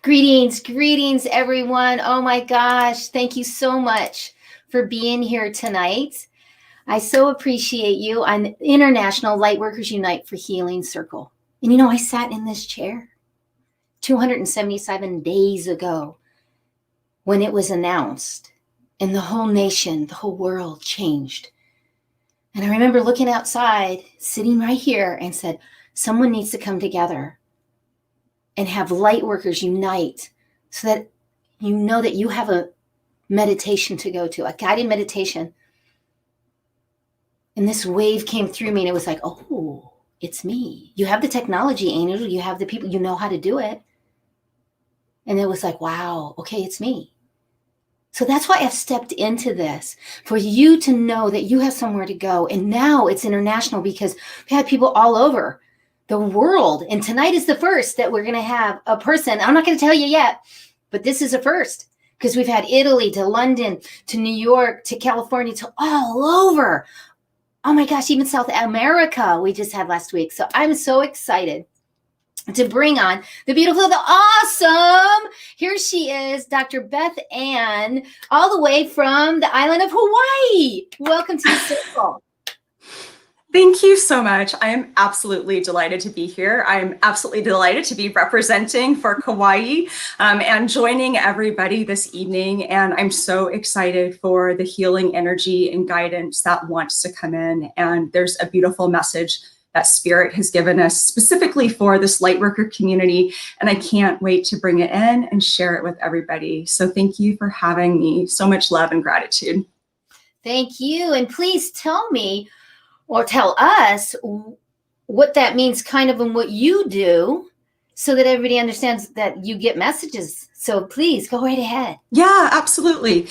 Greetings, everyone. Oh my gosh, thank you so much for being here tonight. I so appreciate you. I'm International Lightworkers Unite for Healing Circle. And I sat in this chair 277 days ago when it was announced, and the whole nation, the whole world changed. And I remember looking outside, sitting right here, and said, someone needs to come together and have light workers unite so that you know that you have a meditation to go to, a guided meditation. And this wave came through me and it was like, oh, it's me. You have the technology, Angel. You have the people, you know how to do it. And it was like, wow, okay, it's me. So that's why I've stepped into this, for you to know that you have somewhere to go. And now it's international because we had people all over the world. And tonight is the first that we're going to have a person. I'm not going to tell you yet, but this is a first because we've had Italy to London to New York to California to all over. Oh my gosh, even South America we just had last week. So I'm so excited to bring on the beautiful, the awesome. Here she is, Dr. BethAnne, all the way from the island of Hawaii. Welcome to the circle. Thank you so much. I am absolutely delighted to be here. I'm absolutely delighted to be representing for Kauai and joining everybody this evening. And I'm so excited for the healing energy and guidance that wants to come in. And there's a beautiful message that Spirit has given us specifically for this Lightworker community. And I can't wait to bring it in and share it with everybody. So thank you for having me. So much love and gratitude. Thank you. And please tell me, or tell us what that means kind of in what you do so that everybody understands that you get messages. So please go right ahead. Yeah, absolutely.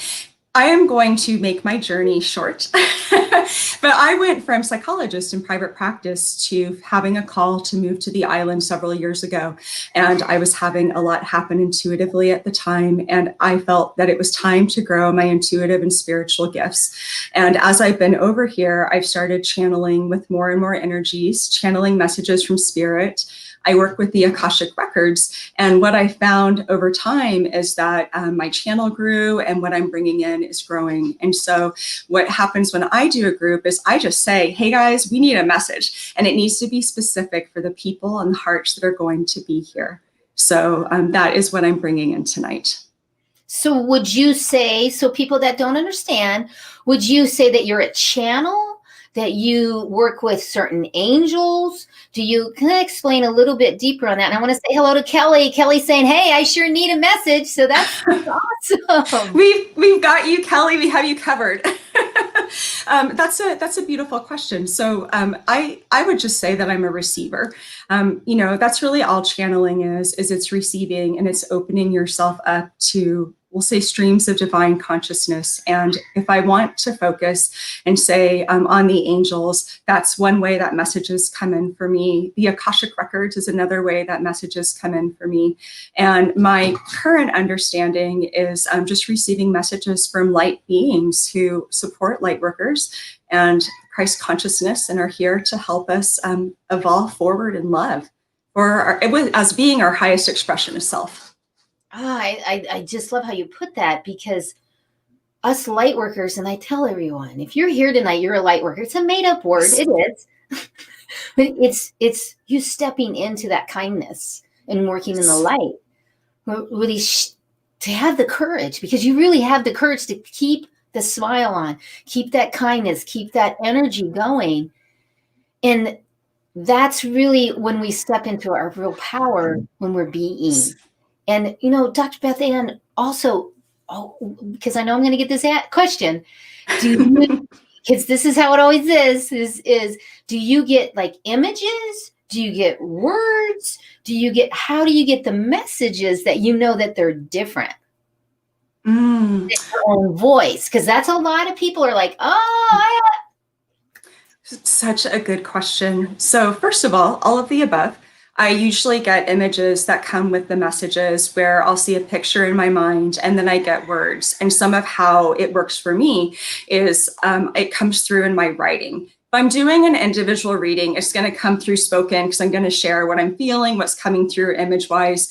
I am going to make my journey short, but I went from psychologist in private practice to having a call to move to the island several years ago. And I was having a lot happen intuitively at the time. And I felt that it was time to grow my intuitive and spiritual gifts. And as I've been over here, I've started channeling with more and more energies, channeling messages from Spirit. I work with the Akashic Records. And what I found over time is that my channel grew and what I'm bringing in is growing. And so what happens when I do a group is I just say, hey guys, we need a message. And it needs to be specific for the people and the hearts that are going to be here. So that is what I'm bringing in tonight. So would you say, so people that don't understand, would you say that you're a channel? That you work with certain angels? Can I explain a little bit deeper on that? And I want to say hello to Kelly. Kelly's saying, hey, I sure need a message. So that's awesome. We've got you, Kelly. We have you covered. That's a beautiful question. So I would just say that I'm a receiver. That's really all channeling is it's receiving and it's opening yourself up to, we'll say, streams of divine consciousness. And if I want to focus and say on the angels, that's one way that messages come in for me. The Akashic Records is another way that messages come in for me. And my current understanding is just receiving messages from light beings who support light workers and Christ consciousness and are here to help us evolve forward in love as being our highest expression of self. I just love how you put that, because us light workers, and I tell everyone, if you're here tonight, you're a light worker. It's a made up word. It is. But it's you stepping into that kindness and working in the light. Really to have the courage, because you really have the courage to keep the smile on, keep that kindness, keep that energy going. And that's really when we step into our real power, when we're being. And, Dr. BethAnne, also, because I know I'm going to get this question, because this is how it always is, do you get like images? Do you get words? How do you get the messages that you know that they're different? Their own voice, because that's a lot of people are like, Such a good question. So first of all of the above. I usually get images that come with the messages where I'll see a picture in my mind and then I get words. And some of how it works for me is it comes through in my writing. If I'm doing an individual reading, it's going to come through spoken because I'm going to share what I'm feeling, what's coming through image-wise.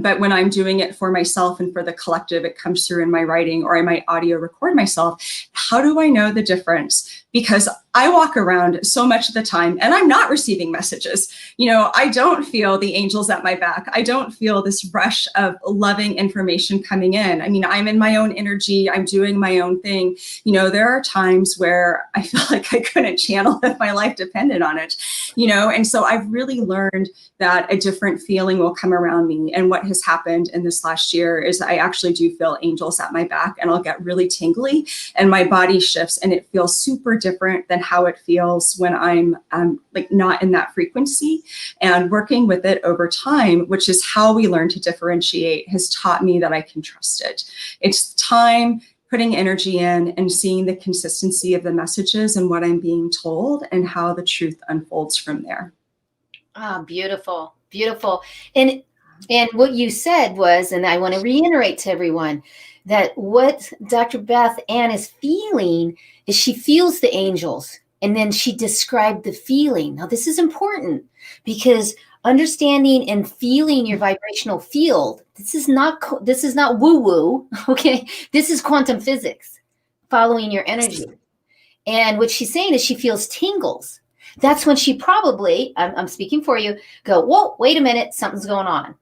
But when I'm doing it for myself and for the collective, it comes through in my writing, or I might audio record myself. How do I know the difference? Because I walk around so much of the time and I'm not receiving messages. I don't feel the angels at my back. I don't feel this rush of loving information coming in. I mean, I'm in my own energy. I'm doing my own thing. There are times where I feel like I couldn't channel if my life depended on it, and so I've really learned that a different feeling will come around me. And what has happened in this last year is I actually do feel angels at my back, and I'll get really tingly and my body shifts, and it feels super different than how it feels when I'm like not in that frequency. And working with it over time, which is how we learn to differentiate, has taught me that I can trust it. It's time putting energy in and seeing the consistency of the messages and what I'm being told and how the truth unfolds from there. Ah, beautiful, beautiful. And what you said was, and I want to reiterate to everyone, that what Dr. BethAnne is feeling is she feels the angels, and then she described the feeling. Now, this is important because understanding and feeling your vibrational field, this is not woo-woo, okay? This is quantum physics, following your energy. And what she's saying is she feels tingles. That's when she probably, I'm speaking for you, go, whoa, wait a minute, something's going on.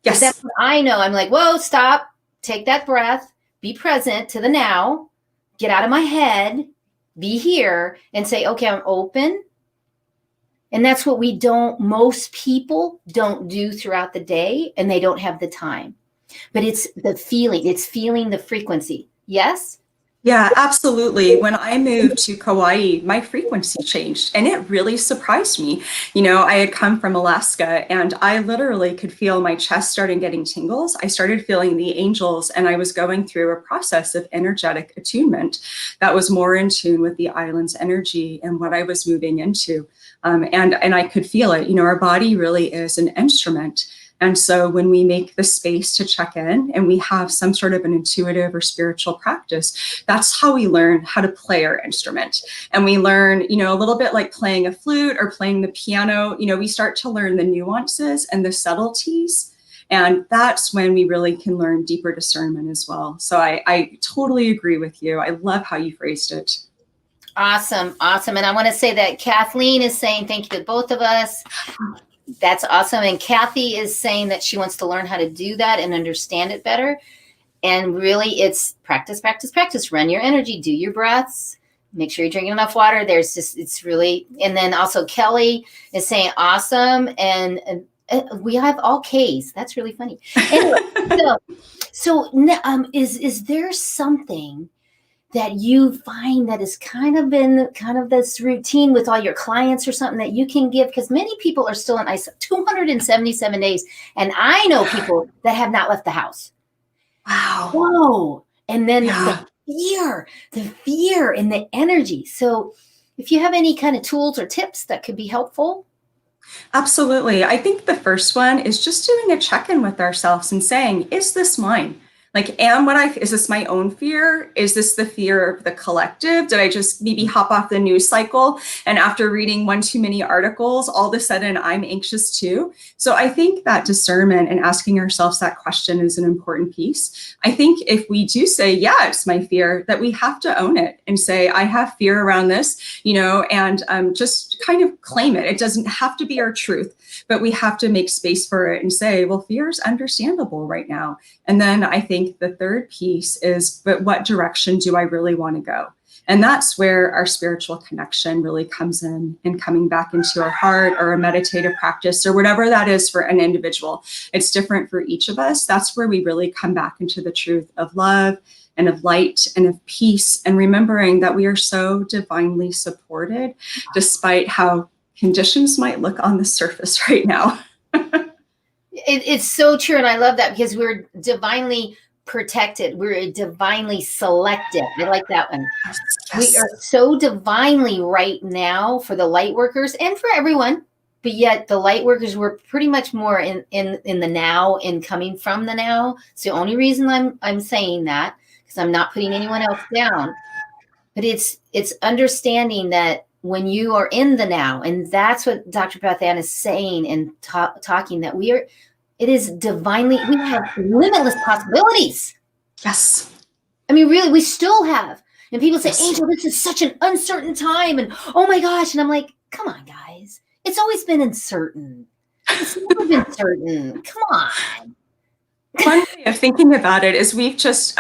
Yes. That's when I know. I'm like, whoa, stop, take that breath, be present to the now, get out of my head, be here, and say, okay, I'm open. And that's what most people don't do throughout the day, and they don't have the time. But it's the feeling, it's feeling the frequency. Yes? Yeah, absolutely. When I moved to Kauai, my frequency changed, and it really surprised me. I had come from Alaska, and I literally could feel my chest starting getting tingles. I started feeling the angels, and I was going through a process of energetic attunement that was more in tune with the island's energy and what I was moving into. And I could feel it. Our body really is an instrument. And so when we make the space to check in and we have some sort of an intuitive or spiritual practice, that's how we learn how to play our instrument. And we learn, a little bit like playing a flute or playing the piano, we start to learn the nuances and the subtleties. And that's when we really can learn deeper discernment as well. So I totally agree with you. I love how you phrased it. Awesome. Awesome. And I want to say that Kathleen is saying thank you to both of us. That's awesome. And Kathy is saying that she wants to learn how to do that and understand it better. And really, it's practice, practice, practice. Run your energy, do your breaths, make sure you're drinking enough water. It's really, and then also Kelly is saying awesome. And we have all K's. That's really funny. Anyway, is there something that you find that has kind of been this routine with all your clients or something that you can give? Because many people are still in ice 277 days. And I know people that have not left the house. Wow. Whoa. And then the fear and the energy. So if you have any kind of tools or tips that could be helpful. Absolutely. I think the first one is just doing a check-in with ourselves and saying, is this mine? Like, is this my own fear? Is this the fear of the collective? Did I just maybe hop off the news cycle? And after reading one too many articles, all of a sudden I'm anxious too. So I think that discernment and asking ourselves that question is an important piece. I think if we do say, yeah, it's my fear, that we have to own it and say, I have fear around this, and just kind of claim it. It doesn't have to be our truth, but we have to make space for it and say, well, fear is understandable right now. And then I think the third piece is, but what direction do I really want to go? And that's where our spiritual connection really comes in, and coming back into our heart or a meditative practice or whatever that is for an individual. It's different for each of us. That's where we really come back into the truth of love and of light and of peace, and remembering that we are so divinely supported despite how conditions might look on the surface right now. It's so true. And I love that because we're divinely protected. We're divinely selected. I like that one. Yes. We are so divinely right now for the light workers and for everyone. But yet the light workers were pretty much more in the now and coming from the now. It's the only reason I'm saying that, because I'm not putting anyone else down. But it's understanding that when you are in the now, and that's what Dr. BethAnne is saying and talking, that we are It is divinely, we have limitless possibilities. Yes. I mean, really, we still have. And people say, Yes. Angel, this is such an uncertain time. And oh my gosh. And I'm like, come on, guys. It's always been uncertain. It's never been certain. Come on. One way of thinking about it is we've just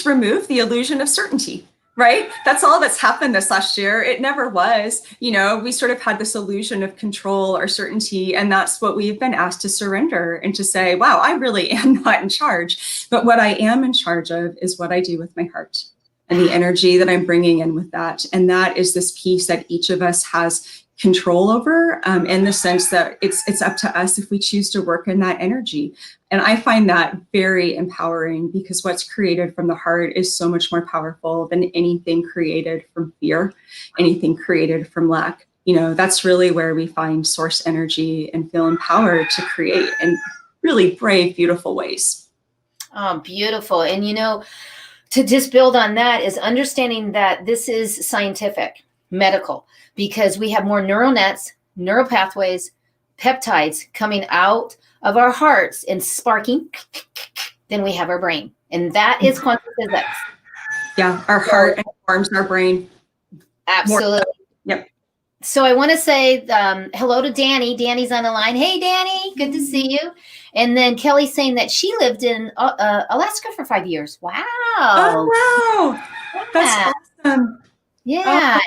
removed the illusion of certainty, right? That's all that's happened this last year. It never was. We sort of had this illusion of control or certainty, and that's what we've been asked to surrender and to say, wow, I really am not in charge. But what I am in charge of is what I do with my heart and the energy that I'm bringing in with that. And that is this piece that each of us has control over, in the sense that it's up to us if we choose to work in that energy. And I find that very empowering, because what's created from the heart is so much more powerful than anything created from fear, anything created from lack. That's really where we find source energy and feel empowered to create in really brave, beautiful ways. Oh, beautiful. And to just build on that is understanding that this is scientific, medical, because we have more neural nets, neural pathways, peptides coming out of our hearts and sparking than we have our brain. And that is quantum physics. Yeah, our heart informs our brain. Absolutely. Yep. So I want to say hello to Danny. Danny's on the line. Hey, Danny, good to see you. And then Kelly's saying that she lived in Alaska for 5 years. Wow. Oh, wow. That's awesome. Yeah.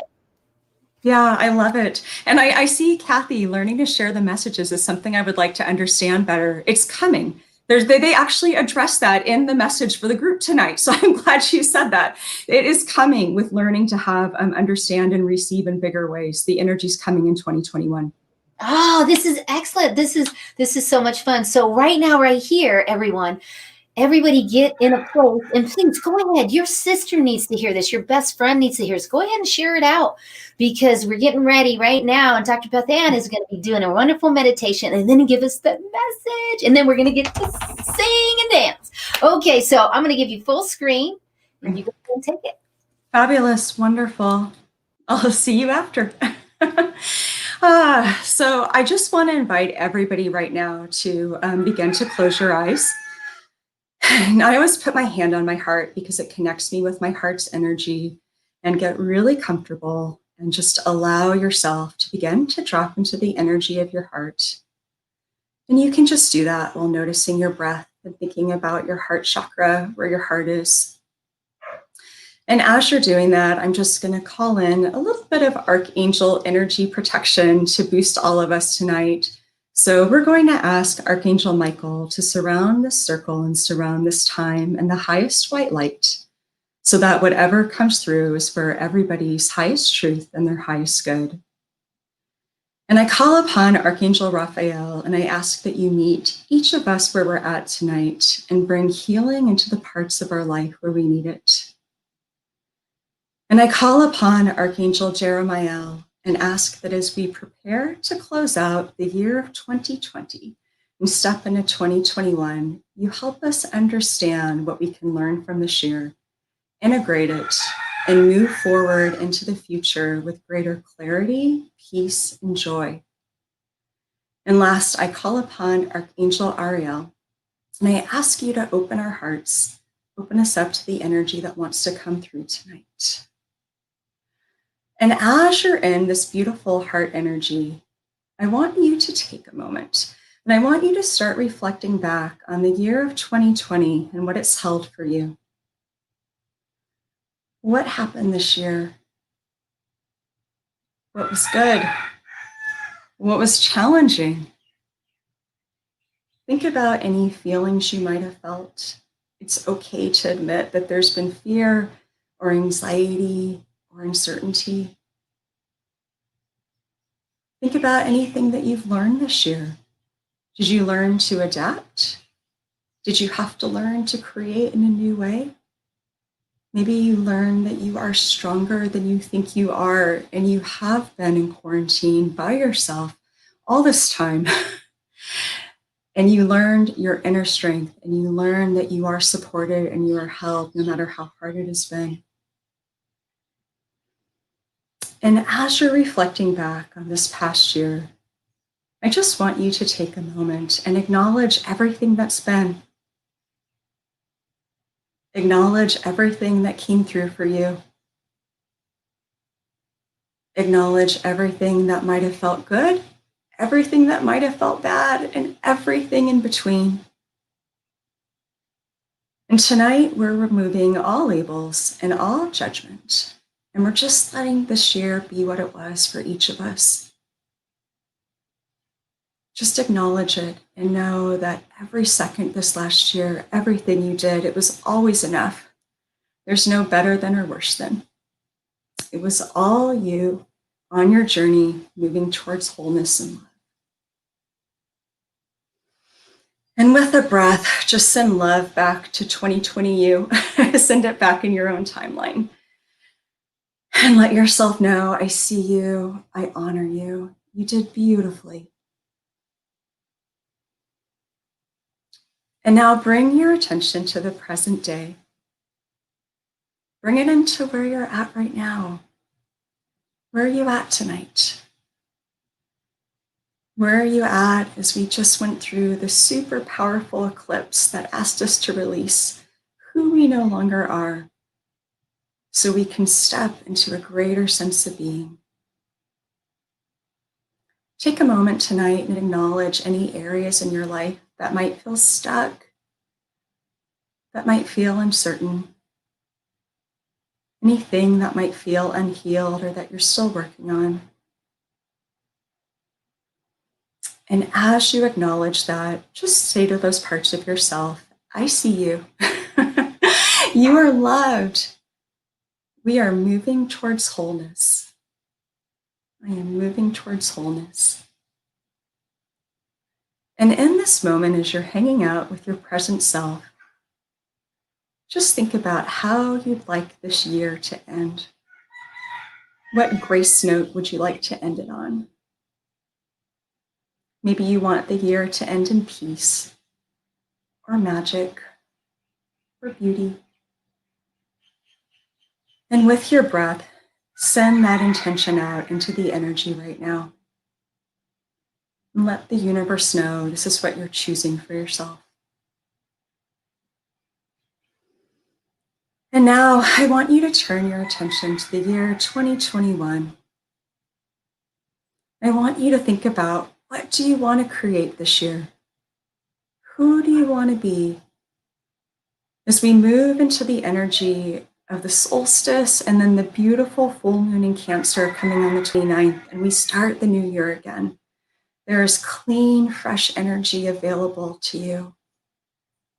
Yeah, I love it. And I see Kathy learning to share the messages is something I would like to understand better. It's coming. They actually address that in the message for the group tonight. So I'm glad you said that. It is coming with learning to have understand and receive in bigger ways. The energy's coming in 2021. Oh, this is excellent. This is so much fun. So right now, right here, everybody get in a place, and please go ahead. Your sister needs to hear this. Your best friend needs to hear this. Go ahead and share it out, because we're getting ready right now. And Dr. BethAnne is going to be doing a wonderful meditation and then give us the message. And then we're going to get to sing and dance. Okay, so I'm going to give you full screen and you go ahead and take it. Fabulous. Wonderful. I'll see you after. So I just want to invite everybody right now to begin to close your eyes. And I always put my hand on my heart because it connects me with my heart's energy, and get really comfortable and just allow yourself to begin to drop into the energy of your heart. And you can just do that while noticing your breath and thinking about your heart chakra, where your heart is. And as you're doing that, I'm just going to call in a little bit of Archangel energy protection to boost all of us tonight. So we're going to ask Archangel Michael to surround this circle and surround this time in the highest white light, so that whatever comes through is for everybody's highest truth and their highest good. And I call upon Archangel Raphael, and I ask that you meet each of us where we're at tonight and bring healing into the parts of our life where we need it. And I call upon Archangel Jeremiah and ask that as we prepare to close out the year of 2020 and step into 2021, you help us understand what we can learn from this year, integrate it, and move forward into the future with greater clarity, peace, and joy. And last, I call upon Archangel Ariel, and I ask you to open our hearts, open us up to the energy that wants to come through tonight. And as you're in this beautiful heart energy, I want you to take a moment, and I want you to start reflecting back on the year of 2020 and what it's held for you. What happened this year? What was good? What was challenging? Think about any feelings you might have felt. It's okay to admit that there's been fear or anxiety or uncertainty. Think about anything that you've learned this year. Did you learn to adapt? Did you have to learn to create in a new way? Maybe you learned that you are stronger than you think you are, and you have been in quarantine by yourself all this time. And you learned your inner strength, and you learned that you are supported and you are held no matter how hard it has been. And as you're reflecting back on this past year, I just want you to take a moment and acknowledge everything that's been. Acknowledge everything that came through for you. Acknowledge everything that might have felt good, everything that might have felt bad, and everything in between. And tonight, we're removing all labels and all judgment. And we're just letting this year be what it was for each of us. Just acknowledge it and know that every second this last year, everything you did, it was always enough. There's no better than or worse than. It was all you on your journey moving towards wholeness and love. And with a breath, just send love back to 2020 you. Send it back in your own timeline. And let yourself know, I see you, I honor you. You did beautifully. And now bring your attention to the present day. Bring it into where you're at right now. Where are you at tonight? Where are you at as we just went through the super powerful eclipse that asked us to release who we no longer are so we can step into a greater sense of being? Take a moment tonight and acknowledge any areas in your life that might feel stuck, that might feel uncertain, anything that might feel unhealed or that you're still working on. And as you acknowledge that, just say to those parts of yourself, I see you. You are loved. We are moving towards wholeness. I am moving towards wholeness. And in this moment, as you're hanging out with your present self, just think about how you'd like this year to end. What grace note would you like to end it on? Maybe you want the year to end in peace, or magic, or beauty. And with your breath, send that intention out into the energy right now. And let the universe know this is what you're choosing for yourself. And now I want you to turn your attention to the year 2021. I want you to think about, what do you want to create this year? Who do you want to be? As we move into the energy of the solstice and then the beautiful full moon in Cancer coming on the 29th, and we start the new year again, there is clean, fresh energy available to you.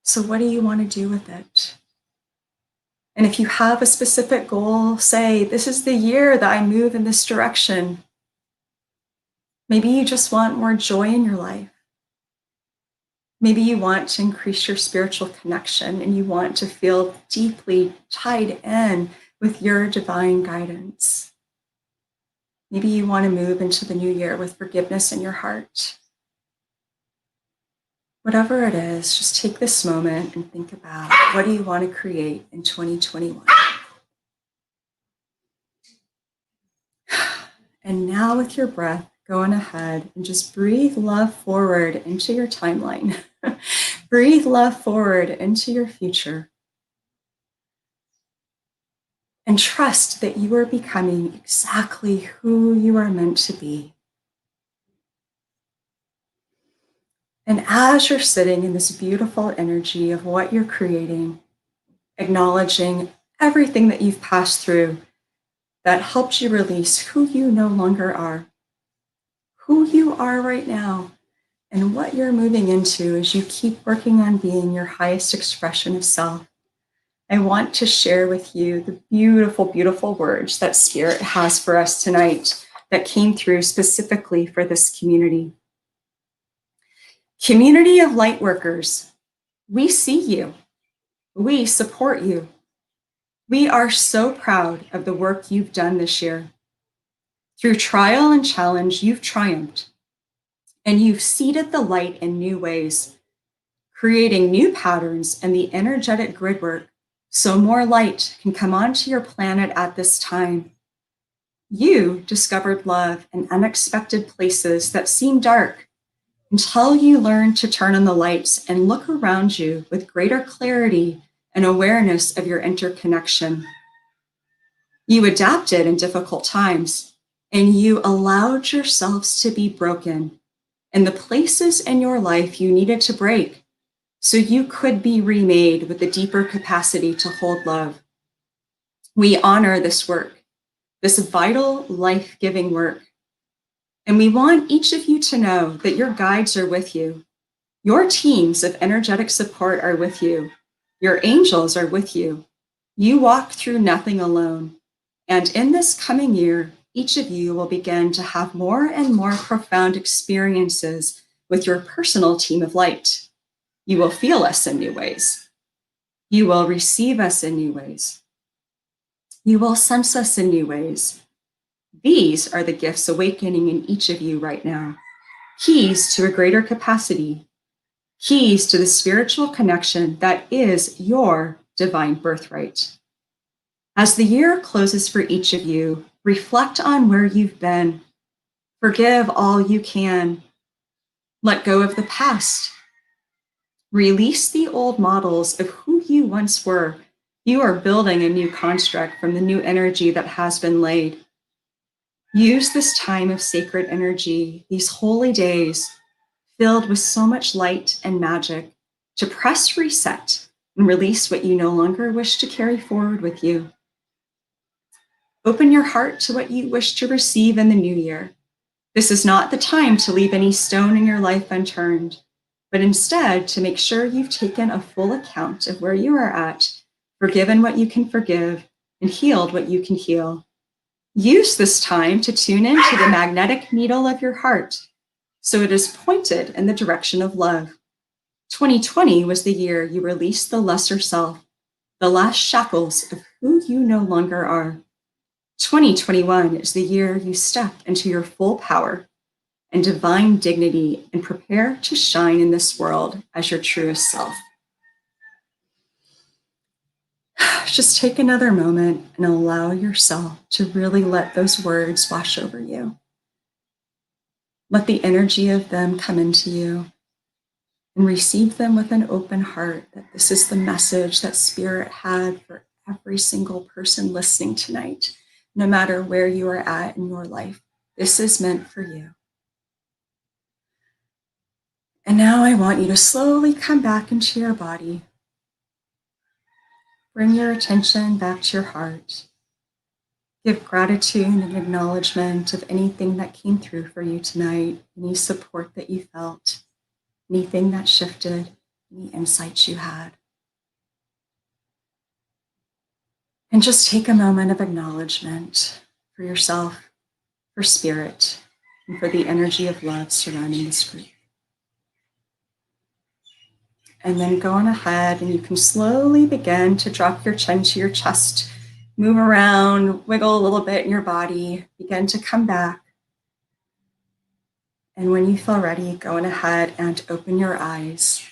So what do you want to do with it? And if you have a specific goal, say, this is the year that I move in this direction. Maybe you just want more joy in your life. Maybe you want to increase your spiritual connection and you want to feel deeply tied in with your divine guidance. Maybe you want to move into the new year with forgiveness in your heart. Whatever it is, just take this moment and think about, what do you want to create in 2021? And now with your breath, go on ahead and just breathe love forward into your timeline. Breathe love forward into your future. And trust that you are becoming exactly who you are meant to be. And as you're sitting in this beautiful energy of what you're creating, acknowledging everything that you've passed through that helped you release who you no longer are, who you are right now, and what you're moving into as you keep working on being your highest expression of self. I want to share with you the beautiful, beautiful words that Spirit has for us tonight that came through specifically for this community. Community of Lightworkers, we see you. We support you. We are so proud of the work you've done this year. Through trial and challenge, you've triumphed, and you've seeded the light in new ways, creating new patterns and the energetic grid work so more light can come onto your planet at this time. You discovered love in unexpected places that seemed dark, until you learn to turn on the lights and look around you with greater clarity and awareness of your interconnection. You adapted in difficult times, and you allowed yourselves to be broken in the places in your life you needed to break so you could be remade with a deeper capacity to hold love. We honor this work, this vital, life-giving work. And we want each of you to know that your guides are with you. Your teams of energetic support are with you. Your angels are with you. You walk through nothing alone. And in this coming year, each of you will begin to have more and more profound experiences with your personal team of light. You will feel us in new ways. You will receive us in new ways. You will sense us in new ways. These are the gifts awakening in each of you right now. Keys to a greater capacity. Keys to the spiritual connection that is your divine birthright. As the year closes for each of you, reflect on where you've been. Forgive all you can. Let go of the past. Release the old models of who you once were. You are building a new construct from the new energy that has been laid. Use this time of sacred energy, these holy days, filled with so much light and magic, to press reset and release what you no longer wish to carry forward with you. Open your heart to what you wish to receive in the new year. This is not the time to leave any stone in your life unturned, but instead to make sure you've taken a full account of where you are at, forgiven what you can forgive, and healed what you can heal. Use this time to tune into the magnetic needle of your heart so it is pointed in the direction of love. 2020 was the year you released the lesser self, the last shackles of who you no longer are. 2021 is the year you step into your full power and divine dignity and prepare to shine in this world as your truest self. Just take another moment and allow yourself to really let those words wash over you. Let the energy of them come into you and receive them with an open heart that this is the message that Spirit had for every single person listening tonight, no matter where you are at in your life. This is meant for you. And now I want you to slowly come back into your body. Bring your attention back to your heart. Give gratitude and acknowledgement of anything that came through for you tonight, any support that you felt, anything that shifted, any insights you had. And just take a moment of acknowledgement for yourself, for Spirit, and for the energy of love surrounding this group. And then go on ahead and you can slowly begin to drop your chin to your chest, move around, wiggle a little bit in your body, begin to come back. And when you feel ready, go on ahead and open your eyes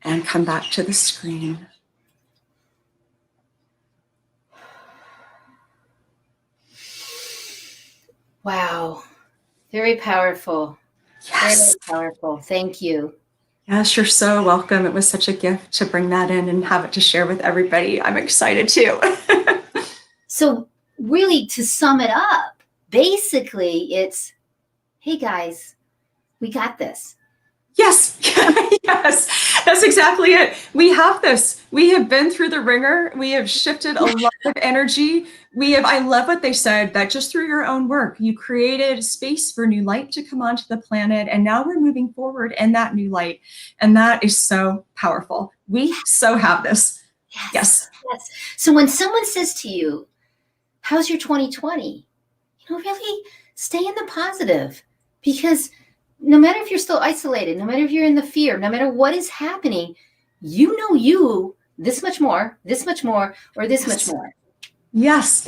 and come back to the screen. Wow. Very powerful. Yes. Very powerful. Thank you. Yes, you're so welcome. It was such a gift to bring that in and have it to share with everybody. I'm excited too. So really, to sum it up, basically it's, hey guys, we got this. Yes, yes, that's exactly it. We have this. We have been through the ringer. We have shifted a lot of energy. I love what they said, that just through your own work, you created space for new light to come onto the planet. And now we're moving forward in that new light. And that is so powerful. We so have this. Yes. So when someone says to you, how's your 2020? Really stay in the positive, because no matter if you're still isolated, no matter if you're in the fear, no matter what is happening, you this much more, or this much more. Yes.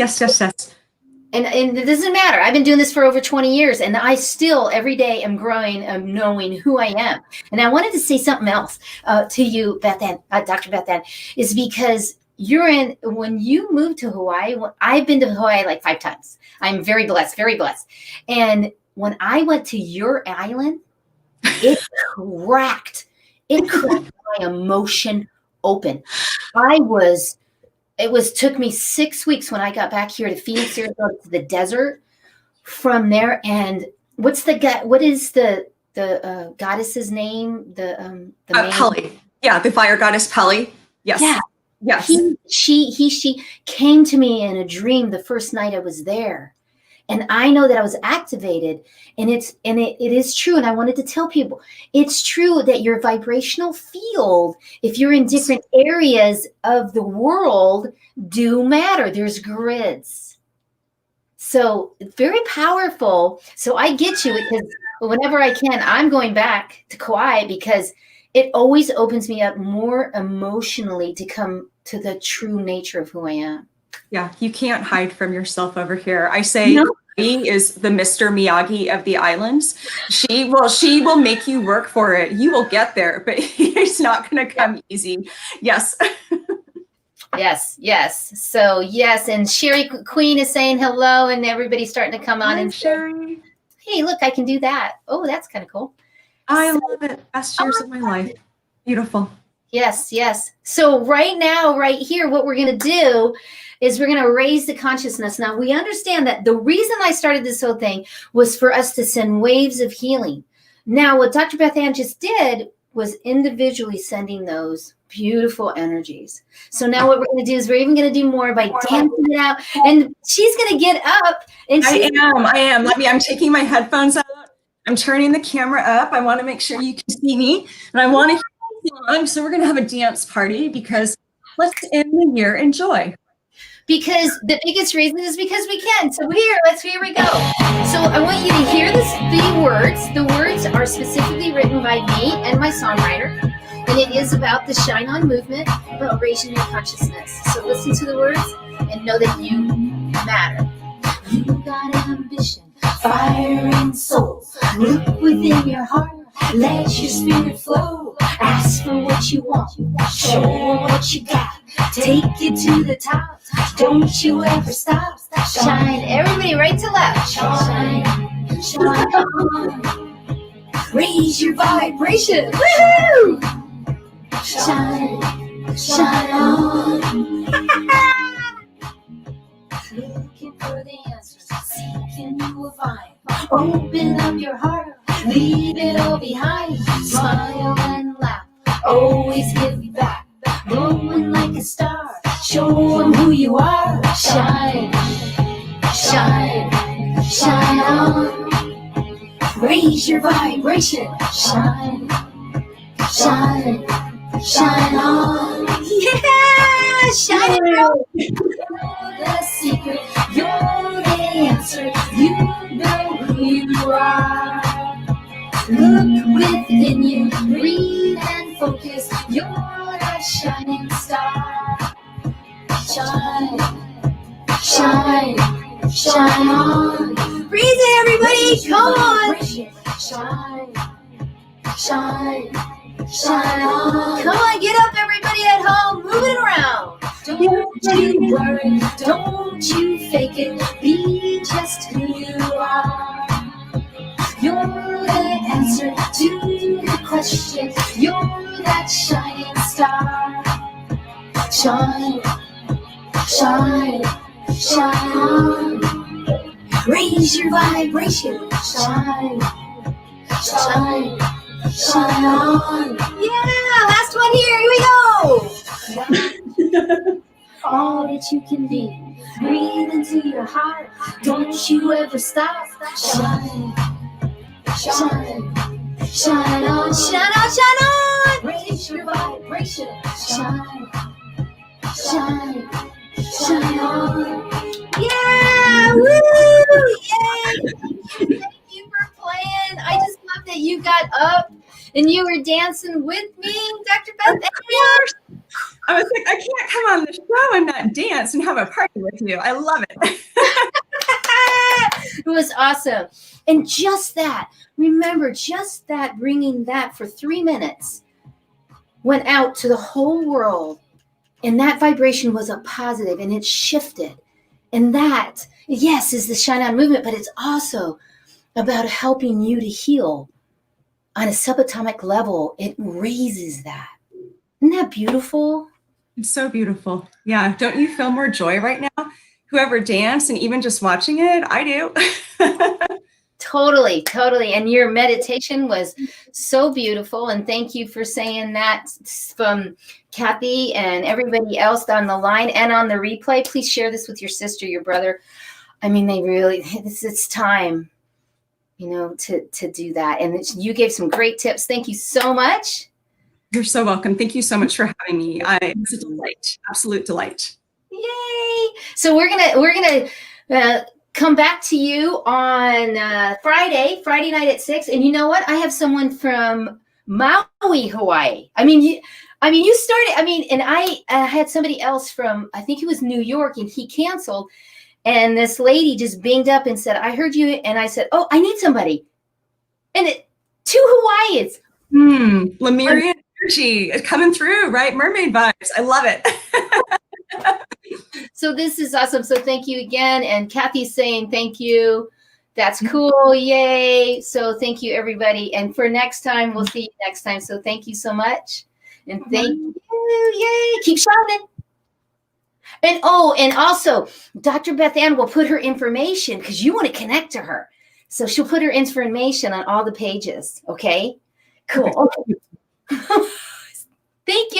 And it doesn't matter. I've been doing this for over 20 years, and I still every day am growing, knowing who I am. And I wanted to say something else to you, BethAnne, Dr. BethAnne, is because when you moved to Hawaii, I've been to Hawaii like 5 times. I'm very blessed, very blessed. And when I went to your island, It cracked. It cracked my emotion open. Took me 6 weeks when I got back here to Phoenix, Arizona, to the desert. From there, and what is the goddess's name? The main Pele. Yeah, the fire goddess Pele. Yes. Yeah. Yes. She came to me in a dream the first night I was there. And I know that I was activated, and it is true. And I wanted to tell people, it's true that your vibrational field, if you're in different areas of the world, do matter. There's grids. So it's very powerful. So I get you, because whenever I can, I'm going back to Kauai, because it always opens me up more emotionally to come to the true nature of who I am. Yeah, you can't hide from yourself over here. I say Kauai is the Mr. Miyagi of the islands. She will make you work for it. You will get there, but it's not going to come easy. Yes. Yes. So yes, and Sherry Queen is saying hello, and everybody's starting to come on. Hi, and Sherry. say, hey, look, I can do that. Oh, that's kind of cool. I love it. Best years of my life. Beautiful. Yes. So right now, right here, what we're going to do is we're going to raise the consciousness. Now, we understand that the reason I started this whole thing was for us to send waves of healing. Now, what Dr. BethAnne just did was individually sending those beautiful energies. So now what we're going to do is we're even going to do more by dancing it out. And she's going to get up. And I am. I'm taking my headphones out. I'm turning the camera up. I want to make sure you can see me. And I want to hear you song. So we're going to have a dance party, because let's end the year in joy. Because the biggest reason is because we can. So here we go. So I want you to hear the words. The words are specifically written by me and my songwriter. And it is about the Shine On movement, about raising your consciousness. So listen to the words and know that you matter. You got ambition, fire and soul. Look within your heart, let your spirit flow. Ask for what you want, show what you got. Take it to the top. Don't you ever stop. Shine, everybody right to left. Shine on. Raise your vibration. Woohoo! Shine on. Looking for the answers, seeking you will find. Open up your heart, leave it all behind. Smile and laugh, always give back. Glowing like a star, show them who you are. Shine on. Raise your vibration. Shine on. Yeah, shine on. The secret, you're the answer. You know who you are. Look within you, breathe and focus. You're a shining star. Shine on. Breathe it, everybody. Come on. Shine on. Come on, get up, everybody at home. Move it around. Don't you worry. Don't you fake it. Be just who you are. You're the answer to the question. You're that shining star. Shine on. Raise your vibration. Shine on. Yeah, last one here. Here we go. All that you can be. Breathe into your heart. Don't you ever stop. Shine on. Raise your vibration. Shine on. Yeah, woo! Yay! Thank you for playing. I just love that you got up and you were dancing with me, Dr. BethAnne. I was like, I can't come on the show and not dance and have a party with you. I love it. It was awesome. And just that, remember, just that, bringing that for 3 minutes went out to the whole world. And that vibration was a positive, and it shifted. And that, yes, is the Shine On movement, but it's also about helping you to heal on a subatomic level, it raises that. Isn't that beautiful? It's so beautiful. Yeah. Don't you feel more joy right now? Whoever danced and even just watching it, I do. Totally, totally. And your meditation was so beautiful. And thank you for saying that from Kathy and everybody else on the line and on the replay. Please share this with your sister, your brother. I mean, they really, it's time, to do that. And you gave some great tips. Thank you so much. You're so welcome. Thank you so much for having me. It's a delight, absolute delight. Yay! So we're gonna come back to you on Friday night at 6. And you know what? I have someone from Maui, Hawaii. You started. And I had somebody else from, I think it was New York, and he canceled. And this lady just binged up and said, "I heard you," and I said, "Oh, I need somebody." And 2 Hawaiians. Lemurian energy coming through, right? Mermaid vibes. I love it. So this is awesome. So thank you again. And Kathy's saying thank you. That's cool. Yay. So thank you, everybody. And for next time, we'll see you next time. So thank you so much. And thank you. Yay. Keep shining. And also, Dr. BethAnne will put her information, because you want to connect to her. So she'll put her information on all the pages. Okay? Cool. Okay. Thank you.